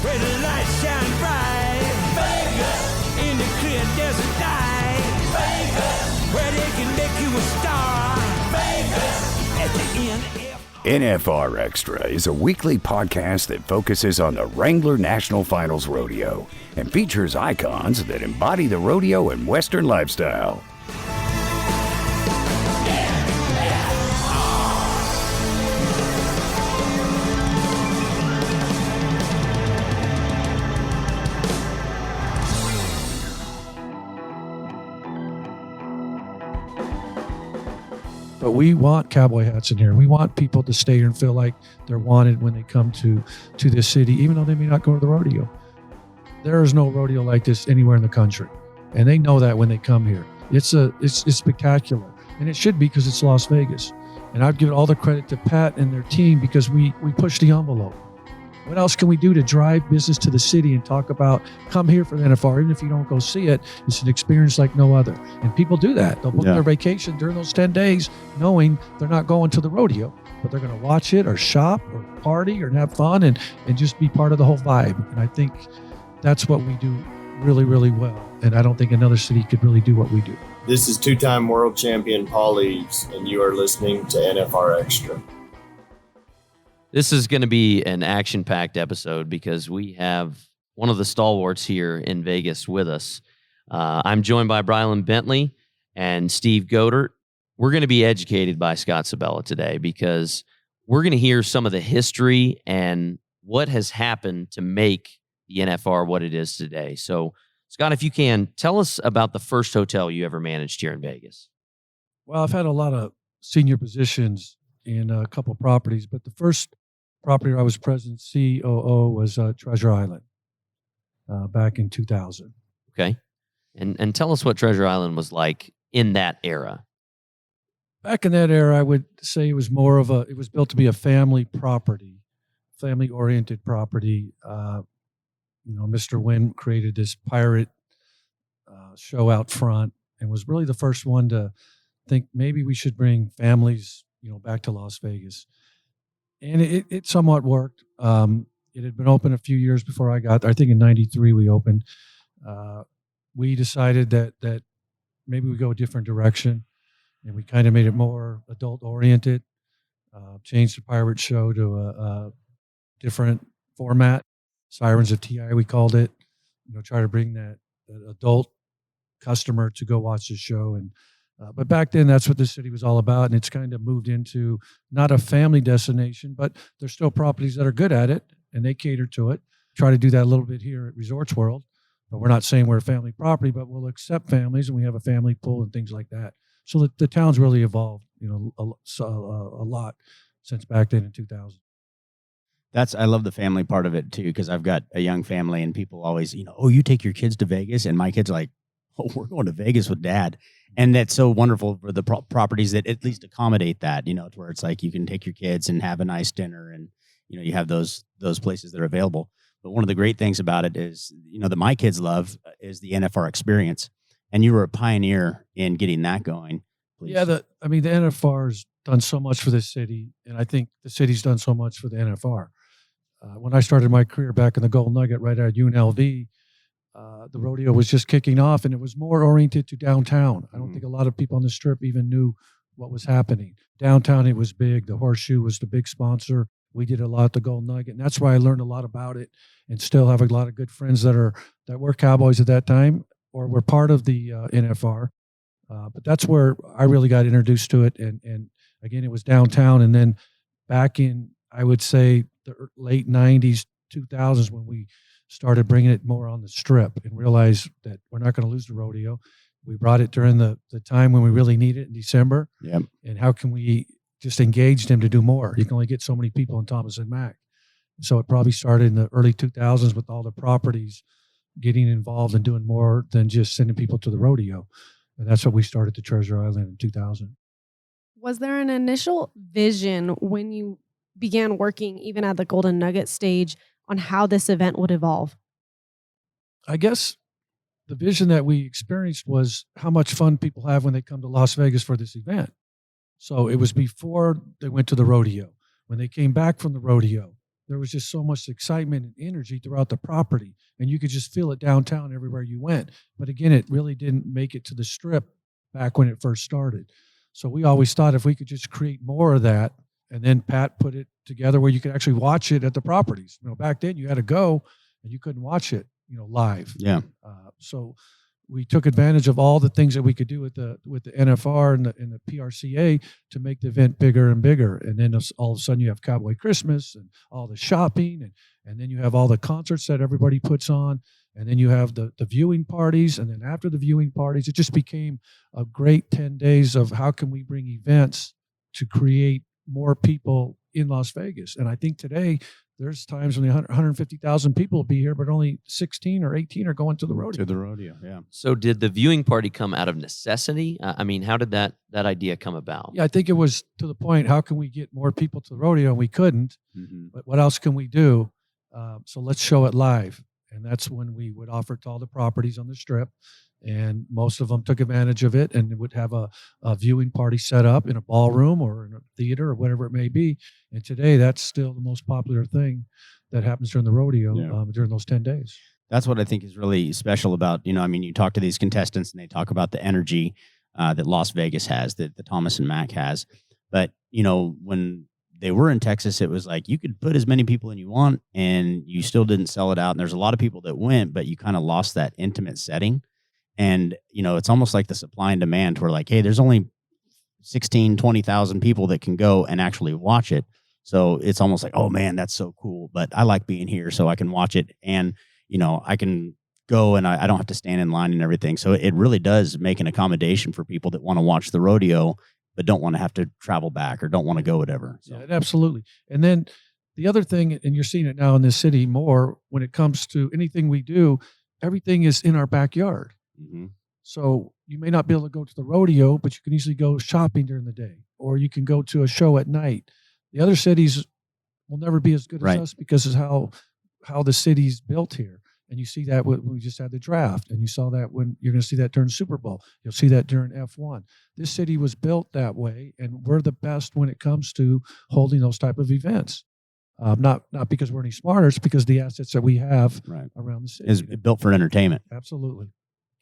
where the lights shine bright. Vegas, in the clear desert night. Vegas, where they can make you a star. Vegas, at the end. NFR Extra is a weekly podcast that focuses on the Wrangler National Finals Rodeo and features icons that embody the rodeo and Western lifestyle. But we want cowboy hats in here. We want people to stay here and feel like they're wanted when they come to this city, even though they may not go to the rodeo. There is no rodeo like this anywhere in the country, and they know that when they come here. It's spectacular, and it should be because it's Las Vegas. And I'd give all the credit to Pat and their team because we push the envelope. What else can we do to drive business to the city and talk about come here for the NFR? Even if you don't go see it, it's an experience like no other. And people do that. They'll book their vacation during those 10 days knowing they're not going to the rodeo, but they're going to watch it or shop or party or have fun and just be part of the whole vibe. And I think that's what we do really, really well. And I don't think another city could really do what we do. This is two-time world champion Paul Eves, and you are listening to NFR Extra. This is going to be an action-packed episode because we have one of the stalwarts here in Vegas with us. I'm joined by Brylan Bentley and Steve Godert. We're going to be educated by Scott Sibella today because we're going to hear some of the history and what has happened to make the NFR what it is today. So, Scott, if you can, tell us about the first hotel you ever managed here in Vegas. Well, I've had a lot of senior positions in a couple of properties, but the first property where I was president COO was Treasure Island back in 2000. Okay. And tell us what Treasure Island was like in that era. Back in that era, I would say it was more of it was built to be a family property, family-oriented property. Mr. Wynn created this pirate show out front and was really the first one to think maybe we should bring families back to Las Vegas. And it somewhat worked. It had been open a few years before I got there. I think in 93 we opened. We decided that maybe we go a different direction, and we kind of made it more adult-oriented, changed the pirate show to a different format, Sirens of TI we called it, try to bring that adult customer to go watch the show. And but back then, that's what the city was all about, and it's kind of moved into not a family destination, but there's still properties that are good at it, and they cater to it. Try to do that a little bit here at Resorts World, but we're not saying we're a family property, but we'll accept families, and we have a family pool and things like that. So the town's really evolved, a lot since back then in 2000. I love the family part of it too, because I've got a young family, and people always, you take your kids to Vegas, and my kids are like, oh, we're going to Vegas with Dad. And that's so wonderful for the properties that at least accommodate that, to where it's like you can take your kids and have a nice dinner, and you have those places that are available. But one of the great things about it is, that my kids love is the NFR experience, and you were a pioneer in getting that going. Please. Yeah, the NFR's done so much for this city, and I think the city's done so much for the NFR. When I started my career back in the Gold Nugget right at UNLV, the rodeo was just kicking off, and it was more oriented to downtown. I don't think a lot of people on the Strip even knew what was happening. Downtown, it was big. The Horseshoe was the big sponsor. We did a lot at the Gold Nugget, and that's why I learned a lot about it, and still have a lot of good friends that were cowboys at that time or were part of the NFR. But that's where I really got introduced to it, and again, it was downtown. And then back in, I would say, the late 90s, 2000s, when we started bringing it more on the Strip and realized that we're not going to lose the rodeo. We brought it during the time when we really need it in December. Yep. And how can we just engage them to do more? You can only get so many people in Thomas and Mack. So it probably started in the early 2000s with all the properties getting involved and doing more than just sending people to the rodeo. And that's what we started the Treasure Island in 2000. Was there an initial vision when you began working even at the Golden Nugget stage on how this event would evolve? I guess the vision that we experienced was how much fun people have when they come to Las Vegas for this event. So it was before they went to the rodeo. When they came back from the rodeo, there was just so much excitement and energy throughout the property, and you could just feel it downtown everywhere you went. But again, it really didn't make it to the Strip back when it first started. So we always thought if we could just create more of that, and then Pat put it together where you could actually watch it at the properties. Back then you had to go and you couldn't watch it, live. Yeah. So we took advantage of all the things that we could do with the NFR and the PRCA to make the event bigger and bigger. And then all of a sudden you have Cowboy Christmas and all the shopping, and then you have all the concerts that everybody puts on, and then you have the viewing parties, and then after the viewing parties, it just became a great 10 days of how can we bring events to create more people in Las Vegas. And I think today there's times when 150,000 people will be here, but only 16 or 18 are going to the rodeo. To the rodeo, yeah. So did the viewing party come out of necessity? I mean, how did that idea come about? Yeah, I think it was to the point, how can we get more people to the rodeo? And we couldn't, Mm-hmm. but what else can we do? So let's show it live. And that's when we would offer to all the properties on the Strip. And most of them took advantage of it and would have a viewing party set up in a ballroom or in a theater or whatever it may be. And today, that's still the most popular thing that happens during the rodeo during those 10 days. That's what I think is really special about, you talk to these contestants and they talk about the energy that Las Vegas has, that the Thomas and Mack has. But, when they were in Texas, it was like you could put as many people in you want and you still didn't sell it out. And there's a lot of people that went, but you kind of lost that intimate setting. And, it's almost like the supply and demand where like, hey, there's only 16, 20,000 people that can go and actually watch it. So it's almost like, oh man, that's so cool. But I like being here so I can watch it. And, I can go and I don't have to stand in line and everything. So it really does make an accommodation for people that want to watch the rodeo, but don't want to have to travel back or don't want to go whatever. So. Yeah, absolutely. And then the other thing, and you're seeing it now in this city more when it comes to anything we do, everything is in our backyard. Mm-hmm. So you may not be able to go to the rodeo, but you can easily go shopping during the day, or you can go to a show at night. The other cities will never be as good as us because of how the city's built here. And you see that when we just had the draft, and you saw that when you're going to see that during Super Bowl. You'll see that during F1. This city was built that way, and we're the best when it comes to holding those type of events. Not because we're any smarter, it's because the assets that we have around the city is built for entertainment. Absolutely.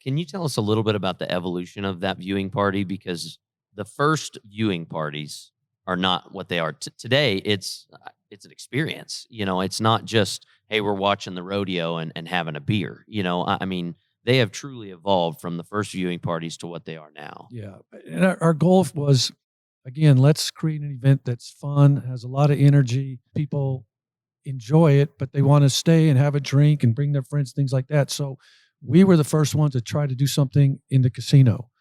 Can you tell us a little bit about the evolution of that viewing party? Because the first viewing parties are not what they are today. It's an experience. It's not just, hey, we're watching the rodeo and having a beer. I mean, they have truly evolved from the first viewing parties to what they are now. Yeah. And our goal was, again, let's create an event that's fun, has a lot of energy. People enjoy it, but they want to stay and have a drink and bring their friends, things like that. So we were the first ones to try to do something in the casino.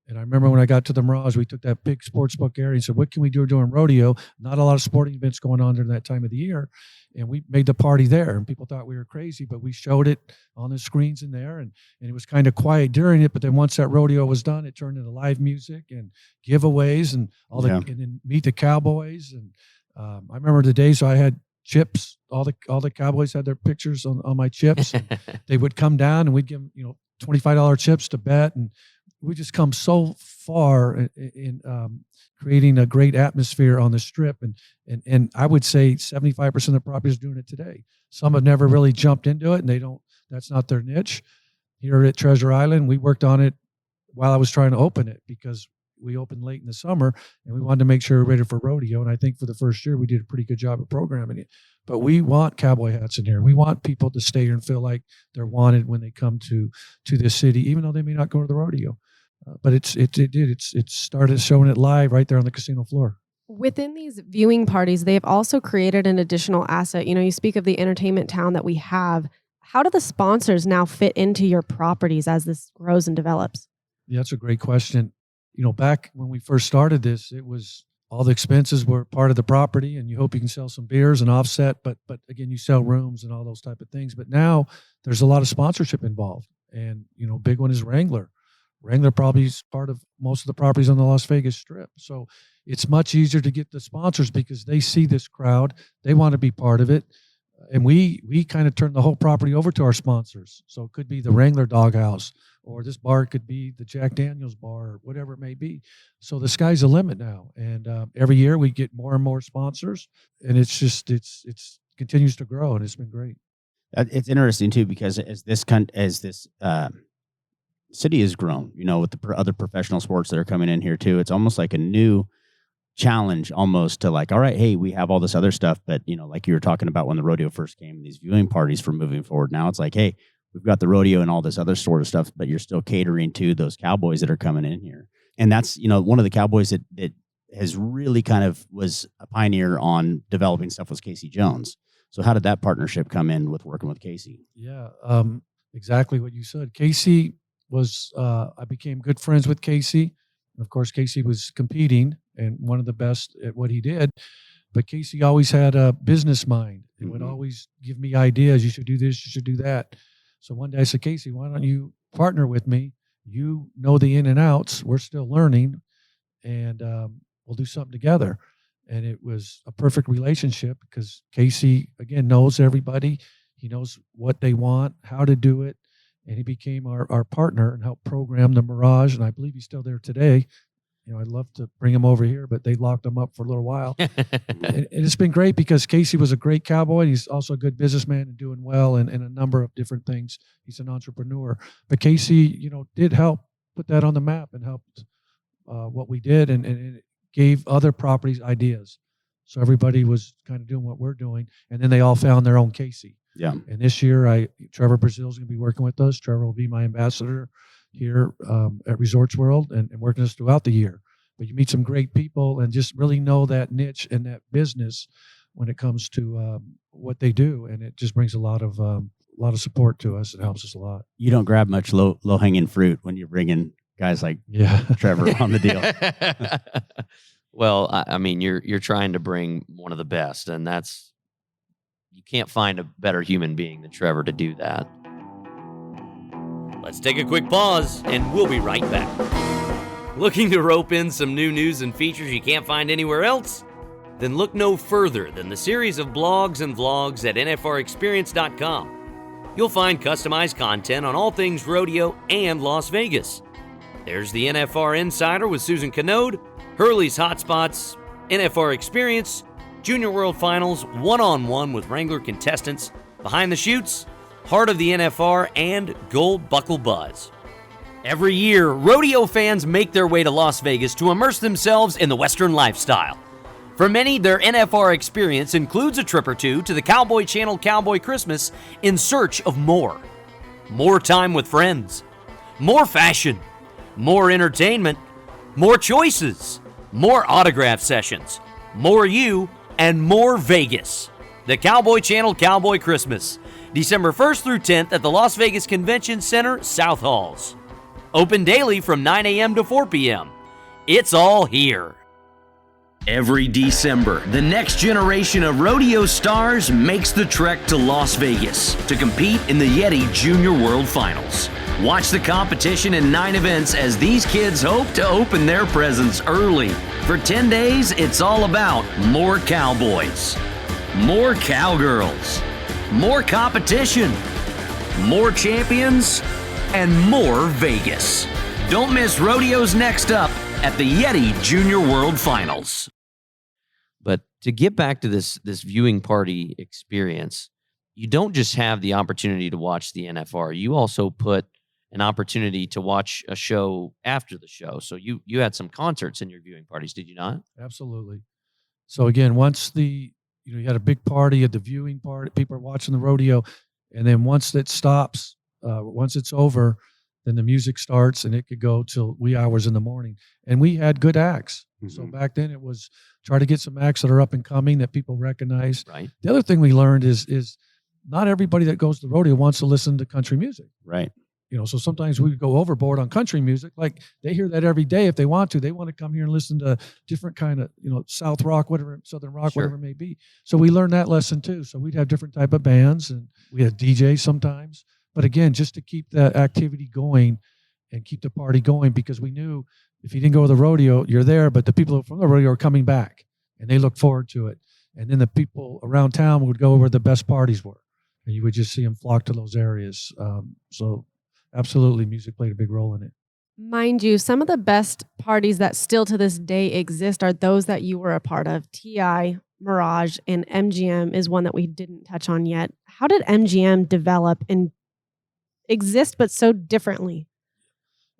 And I remember when I got to the Mirage, we took that big sports book area and said, what can we do during rodeo? Not a lot of sporting events going on during that time of the year. And we made the party there. And people thought we were crazy, but we showed it on the screens in there. And it was kind of quiet during it. But then once that rodeo was done, it turned into live music and giveaways and and then meet the cowboys. And I remember the days I had chips. All the cowboys had their pictures on my chips. And they would come down and we'd give them, $25 chips to bet. And we just come so far in creating a great atmosphere on the Strip. And I would say 75% of the properties are doing it today. Some have never really jumped into it and that's not their niche. Here at Treasure Island, we worked on it while I was trying to open it because we opened late in the summer and we wanted to make sure we were ready for rodeo. And I think for the first year, we did a pretty good job of programming it. But we want cowboy hats in here. We want people to stay here and feel like they're wanted when they come to this city, even though they may not go to the rodeo. But it started showing it live right there on the casino floor. Within these viewing parties, they've also created an additional asset. You speak of the entertainment town that we have. How do the sponsors now fit into your properties as this grows and develops? Yeah, that's a great question. Back when we first started this, it was all the expenses were part of the property and you hope you can sell some beers and offset. But again, you sell rooms and all those type of things. But now there's a lot of sponsorship involved. And, big one is Wrangler. Wrangler probably is part of most of the properties on the Las Vegas Strip. So it's much easier to get the sponsors because they see this crowd. They want to be part of it. And we kind of turn the whole property over to our sponsors. So it could be the Wrangler Doghouse, or this bar could be the Jack Daniels bar, or whatever it may be. So the sky's the limit now. And every year we get more and more sponsors. And it's continues to grow, and it's been great. It's interesting too, because as this city has grown, with the other professional sports that are coming in here too, it's almost like a new challenge almost to like, all right, hey, we have all this other stuff, but like you were talking about when the rodeo first came, these viewing parties for moving forward. Now it's like, hey, we've got the rodeo and all this other sort of stuff, but you're still catering to those cowboys that are coming in here. And that's, one of the cowboys that has really kind of was a pioneer on developing stuff was Casey Jones. So how did that partnership come in with working with Casey? Yeah, exactly what you said. Casey was, I became good friends with Casey. Of course, Casey was competing and one of the best at what he did. But Casey always had a business mind and would always give me ideas. You should do this, you should do that. So one day I said, Casey, why don't you partner with me? You know the in and outs. We're still learning, and we'll do something together. And it was a perfect relationship because Casey, again, knows everybody. He knows what they want, how to do it. And he became our partner and helped program the Mirage. And I believe he's still there today. I'd love to bring him over here, but they locked him up for a little while. and it's been great because Casey was a great cowboy. He's also a good businessman and doing well in a number of different things. He's an entrepreneur. But Casey, did help put that on the map and helped what we did and it gave other properties ideas. So everybody was kind of doing what we're doing. And then they all found their own Casey. Yeah. And this year, Trevor Brazil's going to be working with us. Trevor will be my ambassador here at Resorts World and working with us throughout the year. But you meet some great people and just really know that niche and that business when it comes to what they do. And it just brings a lot of support to us. It helps us a lot. You don't grab much low hanging fruit when you're bringing guys like Trevor on the deal. Well, I mean, you're trying to bring one of the best, and you can't find a better human being than Trevor to do that. Let's take a quick pause, and we'll be right back. Looking to rope in some new news and features you can't find anywhere else? Then look no further than the series of blogs and vlogs at nfrexperience.com. You'll find customized content on all things rodeo and Las Vegas. There's the NFR Insider with Susan Canode, Hurley's Hotspots, NFR Experience, Junior World Finals, one-on-one with Wrangler contestants, Behind the Chutes, Heart of the NFR, and Gold Buckle Buzz. Every year, rodeo fans make their way to Las Vegas to immerse themselves in the Western lifestyle. For many, their NFR experience includes a trip or two to the Cowboy Channel Cowboy Christmas in search of more. More time with friends, more fashion, more entertainment, more choices, more autograph sessions, more you, and more Vegas. The Cowboy Channel Cowboy Christmas, December 1st through 10th at the Las Vegas Convention Center, South Halls. Open daily from 9 a.m. to 4 p.m. It's all here. Every December, the next generation of rodeo stars makes the trek to Las Vegas to compete in the Yeti Junior World Finals. Watch the competition in 9 events as these kids hope to open their presents early. For 10 days, it's all about more cowboys, more cowgirls, more competition, more champions, and more Vegas. Don't miss rodeos next up at the Yeti Junior World Finals. But to get back to this viewing party experience, you don't just have the opportunity to watch the NFR. You also put an opportunity to watch a show after the show. So you had some concerts in your viewing parties, did you not? Absolutely. So again, once you had a big party at the viewing party, people are watching the rodeo, and then once it stops, once it's over, then the music starts, and it could go till wee hours in the morning. And we had good acts. Mm-hmm. So back then it was try to get some acts that are up and coming that people recognize. Right. The other thing we learned is not everybody that goes to the rodeo wants to listen to country music. Right. So sometimes we go overboard on country music. Like they hear that every day if they want to. They want to come here and listen to different kind of, South rock, whatever, Southern rock, whatever it may be. So we learned that lesson too. So we'd have different type of bands, and we had DJs sometimes. But again, just to keep that activity going and keep the party going, because we knew if you didn't go to the rodeo, you're there, but the people from the rodeo are coming back, and they look forward to it. And then the people around town would go where the best parties were, and you would just see them flock to those areas. So absolutely, music played a big role in it. Mind you, some of the best parties that still to this day exist are those that you were a part of. T.I., Mirage, and MGM is one that we didn't touch on yet. How did MGM develop and exist but so differently?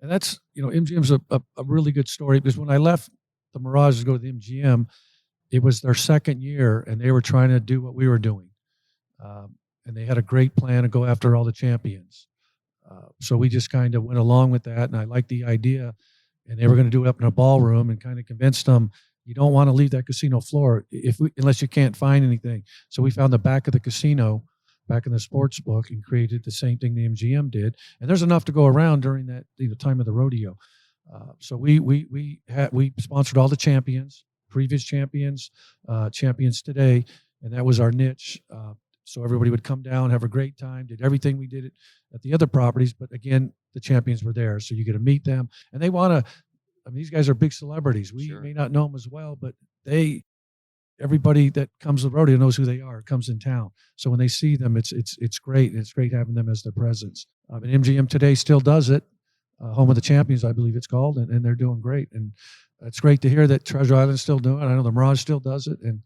And that's, MGM's a really good story, because when I left the Mirage to go to the MGM, it was their second year, and they were trying to do what we were doing. And they had a great plan to go after all the champions. So we just kind of went along with that, and I liked the idea. And they were going to do it up in a ballroom, and kind of convinced them, you don't want to leave that casino floor unless you can't find anything. So we found the back of the casino, back in the sports book, and created the same thing the MGM did. And there's enough to go around during that time of the rodeo. So we sponsored all the champions, previous champions, champions today, and that was our niche. So everybody would come down, have a great time, did everything we did at the other properties. But again, the champions were there, so you get to meet them. And they want to, these guys are big celebrities. We may not know them as well, but everybody that comes to the rodeo knows who they are, comes in town. So when they see them, it's great. And it's great having them as their presence. And MGM today still does it. Home of the Champions, I believe it's called, and they're doing great. And it's great to hear that Treasure Island's still doing it. I know the Mirage still does it, and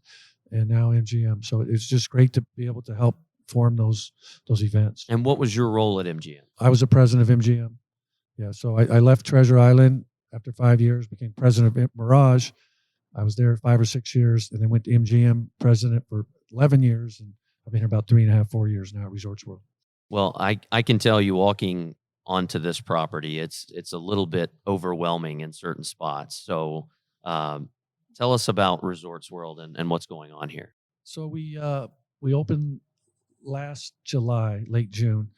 now MGM. So it's just great to be able to help form those events. And what was your role at MGM? I was the president of MGM. Yeah, so I left Treasure Island after 5 years, became president of Mirage. I was there 5 or 6 years, and then went to MGM, president for 11 years, and I've been here about 3.5, 4 years now at Resorts World. Well, I can tell you, walking onto this property, it's a little bit overwhelming in certain spots. So tell us about Resorts World and what's going on here. So we opened last July, late June,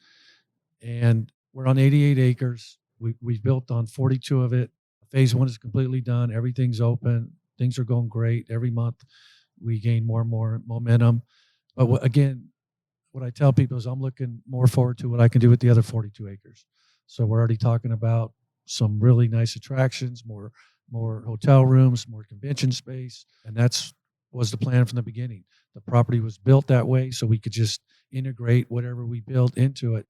and we're on 88 acres. We've built on 42 of it. Phase 1 is completely done. Everything's open. Things are going great. Every month we gain more and more momentum. But what I tell people is I'm looking more forward to what I can do with the other 42 acres. So we're already talking about some really nice attractions, more hotel rooms, more convention space. And was the plan from the beginning. The property was built that way so we could just integrate whatever we built into it,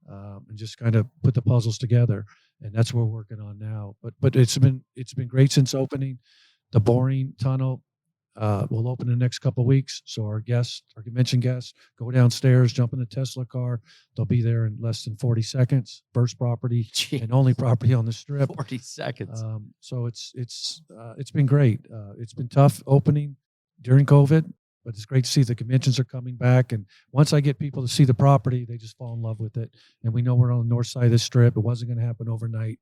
and just kind of put the puzzles together. And that's what we're working on now. But it's been great since opening. The boring tunnel will open in the next couple of weeks. So our convention guests, go downstairs, jump in a Tesla car. They'll be there in less than 40 seconds. First property and only property on the Strip. 40 seconds. So it's been great. It's been tough opening during COVID, but it's great to see the conventions are coming back. And once I get people to see the property, they just fall in love with it. And we know we're on the north side of the Strip. It wasn't going to happen overnight,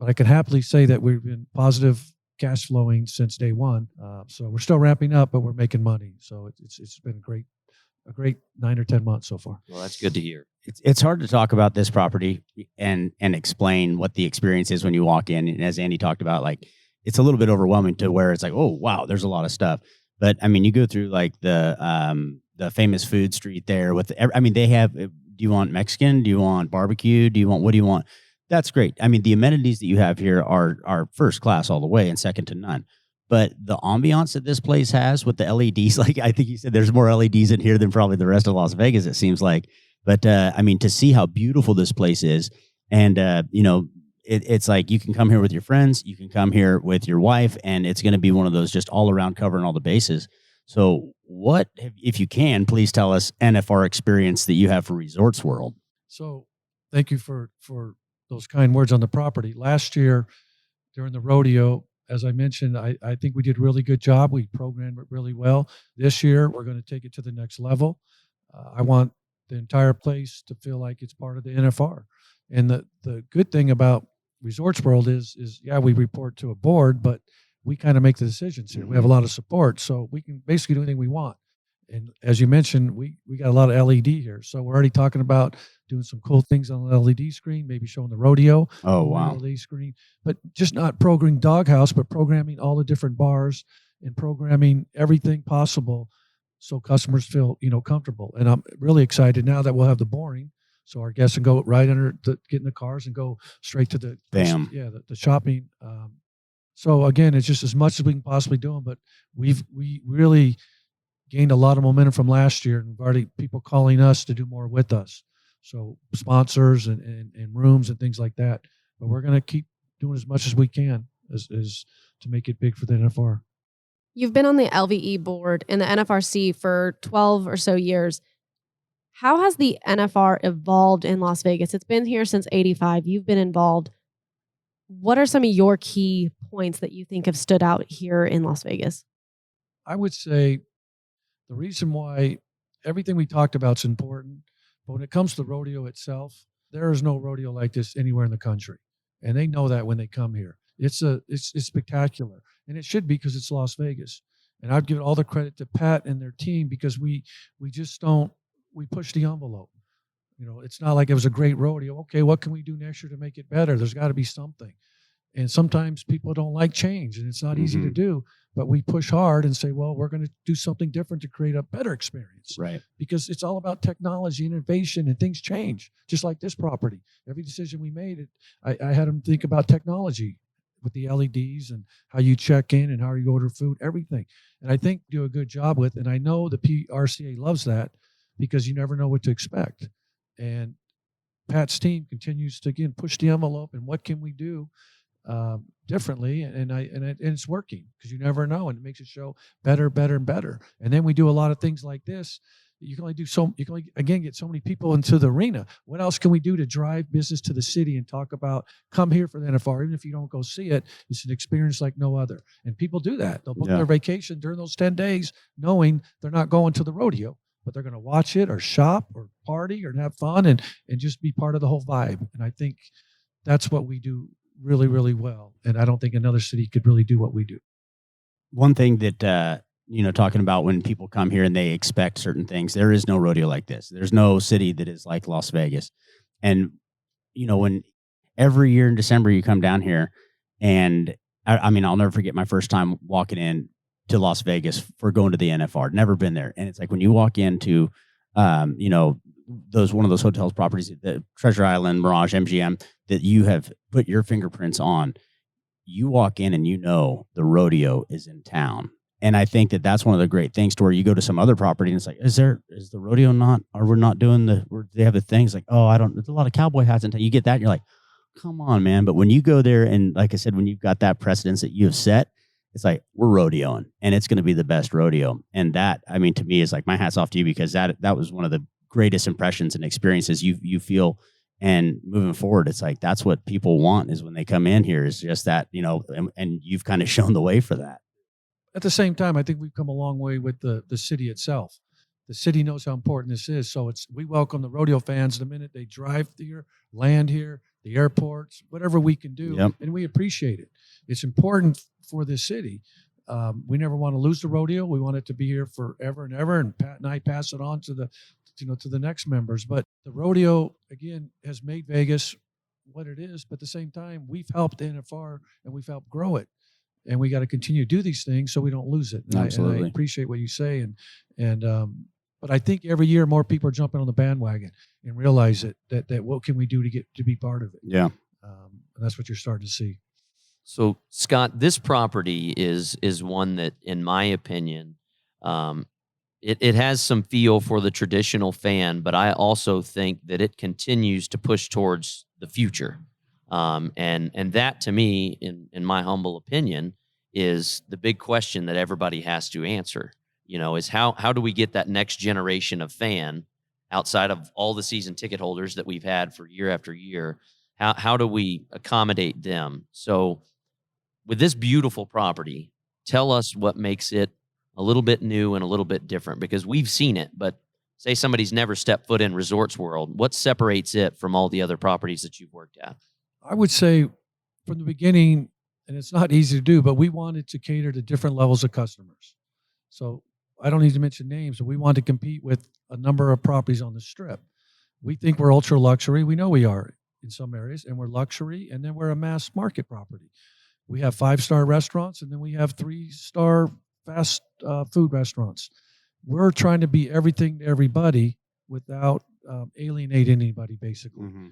but I can happily say that we've been positive cash flowing since day one. So we're still ramping up, but we're making money. So it's been a great 9 or 10 months so far. Well, that's good to hear. It's hard to talk about this property and explain what the experience is when you walk in. And as Andy talked about, like, it's a little bit overwhelming to where it's like, oh wow, there's a lot of stuff. But I mean, you go through like the famous food street there with, they have, do you want Mexican? Do you want barbecue? What do you want? That's great. I mean, the amenities that you have here are first class all the way and second to none. But the ambiance that this place has with the LEDs, like I think you said, there's more LEDs in here than probably the rest of Las Vegas, it seems like. But to see how beautiful this place is, and it's like you can come here with your friends, you can come here with your wife, and it's going to be one of those just all around covering all the bases. So what, if you can, please tell us NFR experience that you have for Resorts World. So thank you for those kind words on the property. Last year during the rodeo, as I mentioned, I think we did a really good job. We programmed it really well. This year, we're going to take it to the next level. I want the entire place to feel like it's part of the NFR. And the good thing about Resorts World is we report to a board, but we kind of make the decisions here. We have a lot of support, so we can basically do anything we want. And as you mentioned, we got a lot of LED here. So we're already talking about doing some cool things on the LED screen, maybe showing the rodeo. Oh, wow. LED screen, but just not programming Doghouse, but programming all the different bars and programming everything possible so customers feel, comfortable. And I'm really excited now that we'll have the boring. So our guests can go right get in the cars and go straight to the shopping. So again, it's just as much as we can possibly do them, but we really gained a lot of momentum from last year, and we've already people calling us to do more with us. So sponsors and rooms and things like that. But we're going to keep doing as much as we can as to make it big for the NFR. You've been on the LVE board and the NFRC for 12 or so years. How has the NFR evolved in Las Vegas? It's been here since 85. You've been involved. What are some of your key points that you think have stood out here in Las Vegas? I would say the reason why everything we talked about is important, but when it comes to rodeo itself, there is no rodeo like this anywhere in the country. And they know that when they come here. It's spectacular. And it should be because it's Las Vegas. And I'd give all the credit to Pat and their team because we just don't, we push the envelope. You know, it's not like it was a great rodeo. Okay, what can we do next year to make it better? There's got to be something. And sometimes people don't like change and it's not easy to do, but we push hard and say, well, we're going to do something different to create a better experience. Right. Because it's all about technology, innovation, and things change, just like this property. Every decision we made, I had them think about technology with the LEDs and how you check in and how you order food, everything. And I think do a good job with, and I know the PRCA loves that because you never know what to expect. And Pat's team continues to, again, push the envelope and what can we do differently, and it's working because you never know, and it makes it show better and better. And then we do a lot of things like this. You can only again get so many people into the arena. What else can we do to drive business to the city and talk about come here for the NFR? Even if you don't go see it, it's an experience like no other. And people do that. They'll book their vacation during those 10 days knowing they're not going to the rodeo, but they're going to watch it or shop or party or have fun and just be part of the whole vibe. And I think that's what we do really, really well. And I don't think another city could really do what we do. One thing that, talking about when people come here and they expect certain things, there is no rodeo like this. There's no city that is like Las Vegas. And, when every year in December you come down here and I'll never forget my first time walking in to Las Vegas for going to the NFR, never been there. And it's like when you walk into, one of those hotels properties, the Treasure Island, Mirage, MGM, that you have put your fingerprints on, you walk in and the rodeo is in town. And I think that that's one of the great things to where you go to some other property and it's like, is the rodeo not, or we're not doing they have the things like, there's a lot of cowboy hats in town. You get that and you're like, come on, man. But when you go there and like I said, when you've got that precedence that you have set, it's like, we're rodeoing and it's going to be the best rodeo. And that, to me is like my hat's off to you because that was one of the greatest impressions and experiences you feel. And moving forward, it's like, that's what people want is when they come in here is just that, and you've kind of shown the way for that. At the same time, I think we've come a long way with the city itself. The city knows how important this is. So we welcome the rodeo fans the minute they drive here, land here, the airports, whatever we can do. Yep. And we appreciate it. It's important for this city. We never want to lose the rodeo. We want it to be here forever and ever. And Pat and I pass it on to the next members. But the rodeo, again, has made Vegas what it is. But at the same time, we've helped the NFR and we've helped grow it. And we got to continue to do these things so we don't lose it. And Absolutely. I appreciate what you say. But I think every year more people are jumping on the bandwagon and realize that what can we do to be part of it? Yeah. And that's what you're starting to see. So, Scott, this property is one that, in my opinion, it has some feel for the traditional fan, but I also think that it continues to push towards the future. And that, to me, in my humble opinion, is the big question that everybody has to answer. Is how do we get that next generation of fan outside of all the season ticket holders that we've had for year after year? How do we accommodate them? So, with this beautiful property, tell us what makes it a little bit new and a little bit different, because we've seen it, but say somebody's never stepped foot in Resorts World. What separates it from all the other properties that you've worked at? I would say from the beginning, and it's not easy to do, but we wanted to cater to different levels of customers. So I don't need to mention names, but we want to compete with a number of properties on the Strip. We think we're ultra luxury. We know we are in some areas, and we're luxury, and then we're a mass market property. We have 5-star restaurants, and then we have 3-star fast food restaurants. We're trying to be everything to everybody without alienating anybody, basically. Mm-hmm.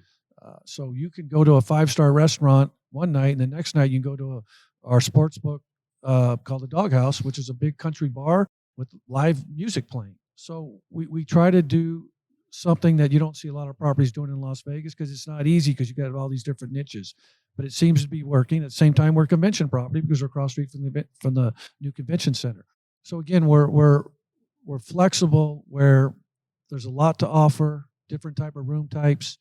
So you can go to a 5-star restaurant one night, and the next night you can go to our sports book called the Doghouse, which is a big country bar with live music playing. So we try to do something that you don't see a lot of properties doing in Las Vegas because it's not easy because you got all these different niches. But it seems to be working. At the same time, we're convention property because we're across the street from the new convention center. So again, we're flexible where there's a lot to offer, different type of room types.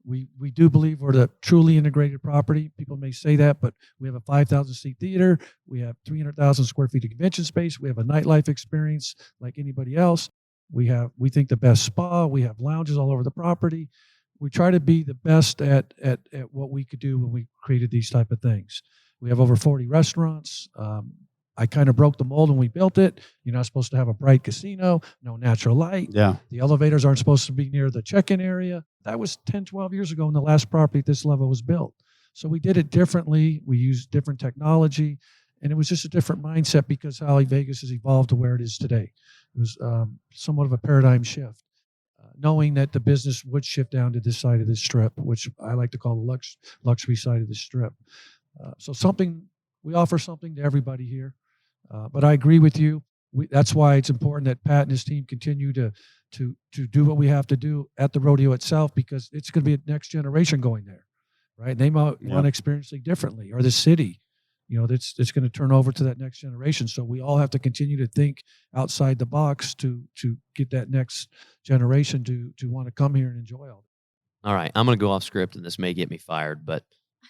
We do believe we're the truly integrated property. People may say that, but we have a 5,000 seat theater. We have 300,000 square feet of convention space. We have a nightlife experience like anybody else. We think the best spa. We have lounges all over the property. We try to be the best at what we could do when we created these type of things. We have over 40 restaurants. I kind of broke the mold when we built it. You're not supposed to have a bright casino, no natural light. Yeah. The elevators aren't supposed to be near the check-in area. That was 10, 12 years ago when the last property at this level was built. So we did it differently. We used different technology, and it was just a different mindset because how Vegas has evolved to where it is today. It was somewhat of a paradigm shift, knowing that the business would shift down to this side of the strip, which I like to call the luxury side of the strip. So we offer something to everybody here. But I agree with you. That's why it's important that Pat and his team continue to do what we have to do at the rodeo itself, because it's going to be a next generation going there, right? They might want to experience it differently, or the city. That's going to turn over to that next generation. So we all have to continue to think outside the box to get that next generation to want to come here and enjoy all. All right, I'm going to go off script, and this may get me fired, but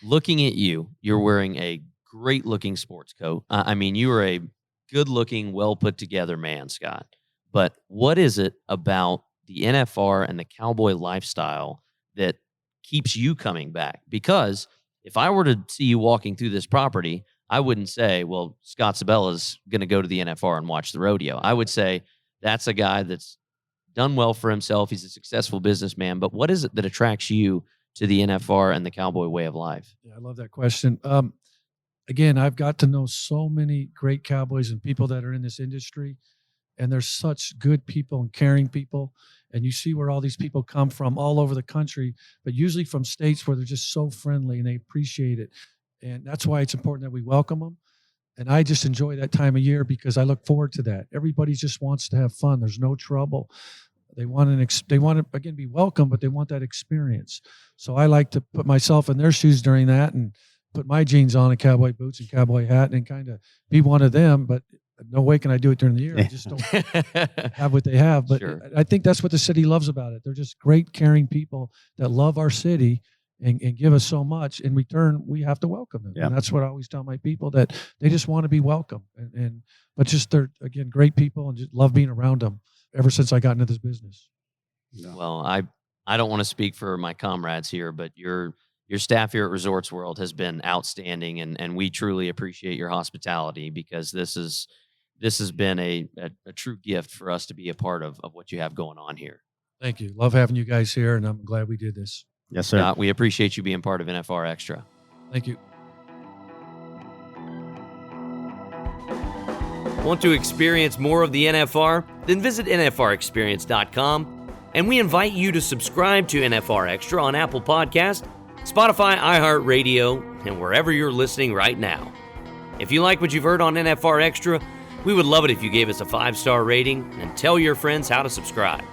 looking at you, you're wearing a great-looking sports coat. I mean, you are a good-looking, well-put-together man, Scott. But what is it about the NFR and the cowboy lifestyle that keeps you coming back? Because if I were to see you walking through this property, I wouldn't say, well, Scott Sibella's going to go to the NFR and watch the rodeo. I would say that's a guy that's done well for himself. He's a successful businessman. But what is it that attracts you to the NFR and the cowboy way of life? Yeah, I love that question. Again, I've got to know so many great cowboys and people that are in this industry, and they're such good people and caring people. And you see where all these people come from all over the country, but usually from states where they're just so friendly and they appreciate it. And that's why it's important that we welcome them. And I just enjoy that time of year because I look forward to that. Everybody just wants to have fun. There's no trouble. They want to again be welcome, but they want that experience. So I like to put myself in their shoes during that and put my jeans on and cowboy boots and cowboy hat and kind of be one of them. But no way can I do it during the year. I just don't have what they have. But sure. I think that's what the city loves about it. They're just great, caring people that love our city and give us so much. In return, we have to welcome them. Yeah. And that's what I always tell my people, that they just want to be welcome. But just they're, again, great people and just love being around them ever since I got into this business. Yeah. Well, I don't want to speak for my comrades here, but your staff here at Resorts World has been outstanding, and we truly appreciate your hospitality, because this has been a true gift for us to be a part of what you have going on here. Thank you. Love having you guys here, and I'm glad we did this. Yes, sir. Scott, we appreciate you being part of NFR Extra. Thank you. Want to experience more of the NFR? Then visit NFRexperience.com, and we invite you to subscribe to NFR Extra on Apple Podcast, Spotify, iHeartRadio, and wherever you're listening right now. If you like what you've heard on NFR Extra, we would love it if you gave us a 5-star rating and tell your friends how to subscribe.